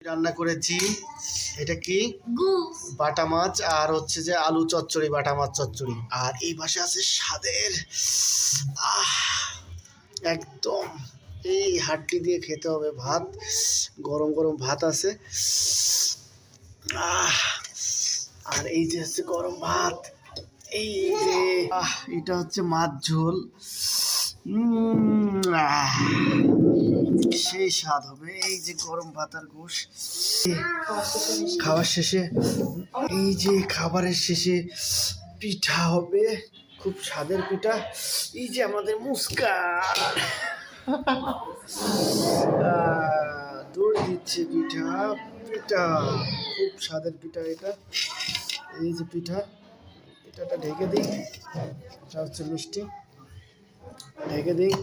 রান্না করেছি এটা কি বাটা মাছ আর হচ্ছে যে আলু চচ্চড়ি বাটা মাছ চচ্চড়ি আর এই পাশে আছে স্বাদের একদম এই হাড্ডি দিয়ে খেতে হবে ভাত গরম গরম ভাত আছে আর এই যে হচ্ছে গরম ভাত এই যে এটা হচ্ছে মাছ ঝোল সেই স্বাদ হবে এই যে গরম ভাত আর গোশ খাওয়ার শেষে এই যে খাবারের শেষে পিঠা হবে খুব স্বাদের পিঠা এই যে আমাদের মুস্কান দৌড় দিচ্ছে পিঠা পিঠা খুব স্বাদের পিঠা এটা এই যে পিঠাটা ঢেকে দিই এটা হচ্ছে মিষ্টি ঢেকে দিই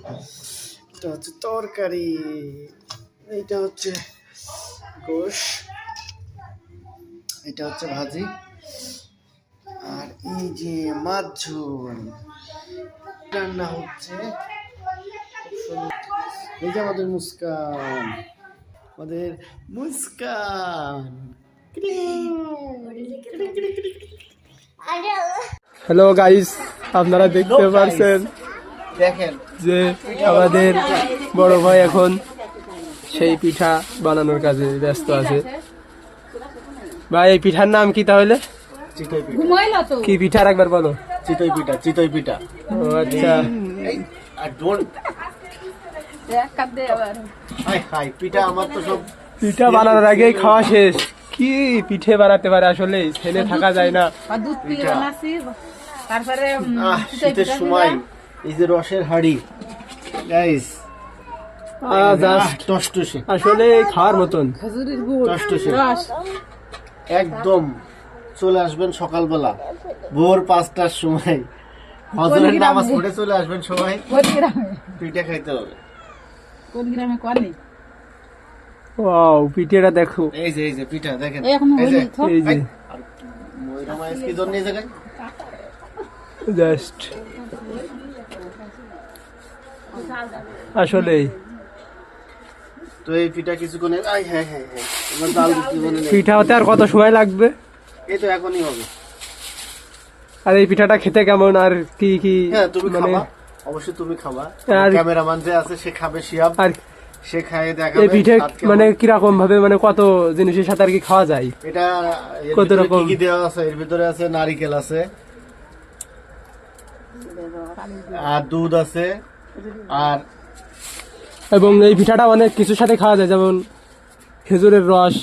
এটা হচ্ছে তরকারি এইটা হচ্ছে গোশ এটা হচ্ছে ভাজি আর এই যে মাছ ঝোল রান্না হচ্ছে এই যে আমাদের মুস্কান হ্যালো গাইস আপনারা দেখতে পাচ্ছেন দেখেন যে আমাদের বড় ভাই এখন সেই পিঠা বানানোর কাজে ব্যস্ত আছে। ভাই এই পিঠার নাম কি তাহলে? চিতই পিঠা। কি পিঠা একবার বলো? চিতই পিঠা। ও আচ্ছা। পিঠা আমার তো সব পিঠা বানানোর আগেই খাওয়া শেষ। কি পিঠে বানাতে পারে আসলে ছেলে থাকা যায় না। শীতের সময় এই যে রসের হাড়ি গাইস আসলে খাওয়ার মতন একদম চলে আসবেন সকালবেলা ভোর 5টার সময় হজরের নামাজ পড়ে চলে আসবেন সবাই পিঠা খাইতে হবে। কোন গ্রামে কোনে ওয়াও পিঠেটা দেখো এই যে পিঠা দেখেন এই যে ময়ূর মাছ কি জন্য এই জায়গায় জাস্ট আসলেই তো এই পিঠা কিছুক্ষণে হ্যাঁ আমার জাল দিতে মনে নেই পিঠা হতে আর কত সময় লাগবে? এই তো এখনই হবে। আর এই পিঠাটা খেতে কেমন আর কি কি? হ্যাঁ তুমি খাবা অবশ্যই তুমি খাবা আর ক্যামেরাম্যান যে আছে সে খাবে শিয়াব আর সে খায় দেখাবে এই পিঠে মানে কিরকম ভাবে মানে কত জিনিসের সাথে আর কি খাওয়া যায়? এটা কত রকম কি দেওয়া আছে এর ভিতরে আছে নারকেল আছে আর দুধ আছে আর এবং এই পিঠাটা অনেক কিছুর সাথে খাওয়া যায় যেমন খেজুরের রস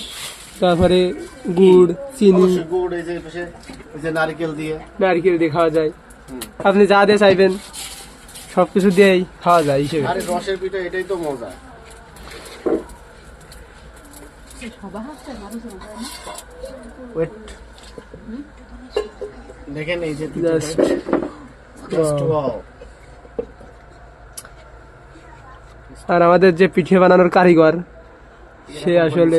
তারপরে গুড় চিনি গুড় এই যে নারকেল দিয়ে খাওয়া যায়। আপনি যা দিয়ে চাইবেন সবকিছু দিয়েই খাওয়া যায় হিসেবে। আরে রসের পিঠা এটাই তো মজা। দেখেন এই যে আর আমাদের যে পিঠে বানানোর কারিগর সে আসলে